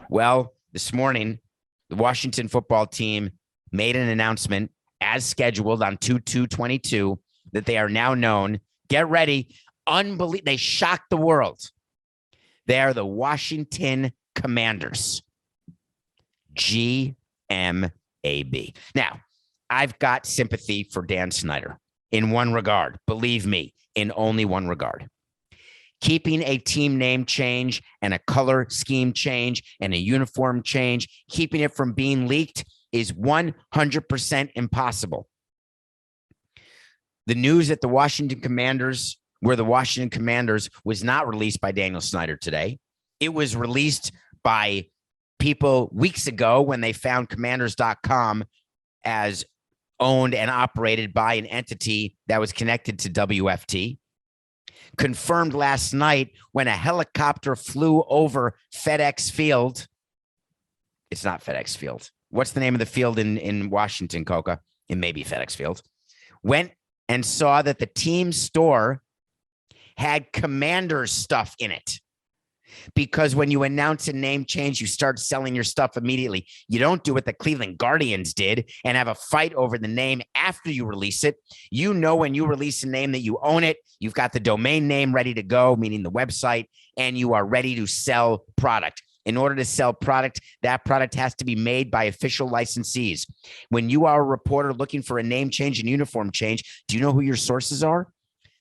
Well, this morning, the Washington football team made an announcement as scheduled on 2/2/22 that they are now known. Get ready. Unbelievable. They shocked the world. They are the Washington Commanders. GMAB. Now, I've got sympathy for Dan Snyder in one regard. Believe me, in only one regard. Keeping a team name change and a color scheme change and a uniform change, keeping it from being leaked is 100% impossible. The news that the Washington Commanders were the Washington Commanders was not released by Daniel Snyder today. It was released by people weeks ago when they found commanders.com as owned and operated by an entity that was connected to WFT. Confirmed last night when a helicopter flew over FedEx Field. It's not FedEx Field. What's the name of the field in Washington, Coca? It may be FedEx Field. Went and saw that the team store had Commanders stuff in it. Because when you announce a name change, you start selling your stuff immediately. You don't do what the Cleveland Guardians did and have a fight over the name after you release it. You know when you release a name that you own it, you've got the domain name ready to go, meaning the website, and you are ready to sell product. In order to sell product, that product has to be made by official licensees. When you are a reporter looking for a name change and uniform change, do you know who your sources are?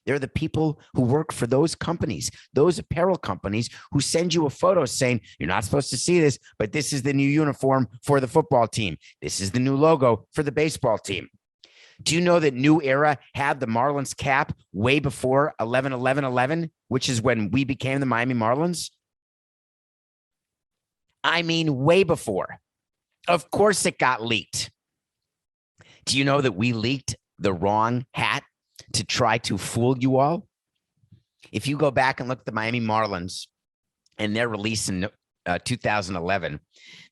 They're the people who work for those companies, those apparel companies who send you a photo saying, you're not supposed to see this, but this is the new uniform for the football team. This is the new logo for the baseball team. Do you know that New Era had the Marlins cap way before 11/11/11, which is when we became the Miami Marlins? I mean, way before. Of course it got leaked. Do you know that we leaked the wrong hat to try to fool you all? If you go back and look at the Miami Marlins and their release in 2011,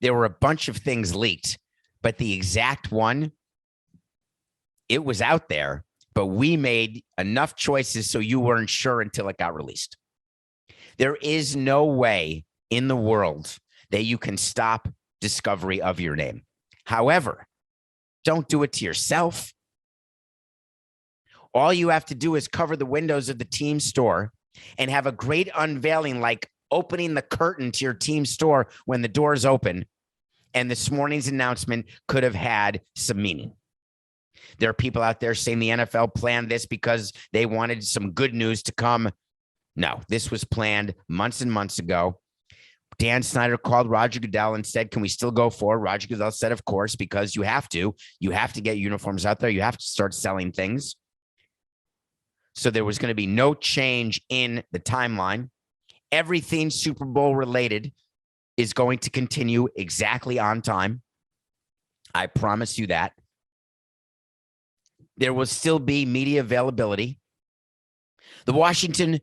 there were a bunch of things leaked, but the exact one, it was out there, but we made enough choices so you weren't sure until it got released. There is no way in the world that you can stop discovery of your name. However, don't do it to yourself. All you have to do is cover the windows of the team store and have a great unveiling, like opening the curtain to your team store when the doors open. And this morning's announcement could have had some meaning. There are people out there saying the NFL planned this because they wanted some good news to come. No, this was planned months and months ago. Dan Snyder called Roger Goodell and said, can we still go forward? Roger Goodell said, of course, because you have to. You have to get uniforms out there. You have to start selling things. So there was going to be no change in the timeline. Everything Super Bowl related is going to continue exactly on time. I promise you that. There will still be media availability. The Washington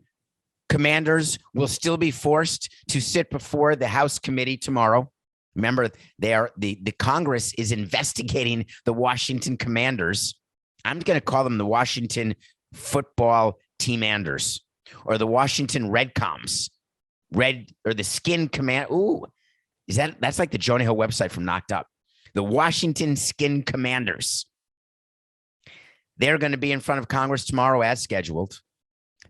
Commanders will still be forced to sit before the House committee tomorrow. Remember, the Congress is investigating the Washington Commanders. I'm going to call them the Washington Football Teamanders or the Washington Redcoms. Red or the Skin Command. Ooh, that's like the Jonah Hill website from Knocked Up. The Washington Skin Commanders. They're going to be in front of Congress tomorrow as scheduled.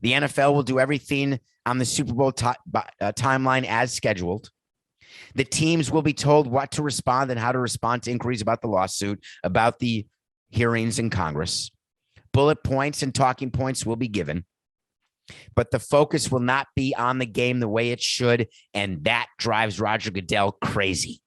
The NFL will do everything on the Super Bowl timeline as scheduled. The teams will be told what to respond and how to respond to inquiries about the lawsuit, about the hearings in Congress. Bullet points and talking points will be given, but the focus will not be on the game the way it should, and that drives Roger Goodell crazy.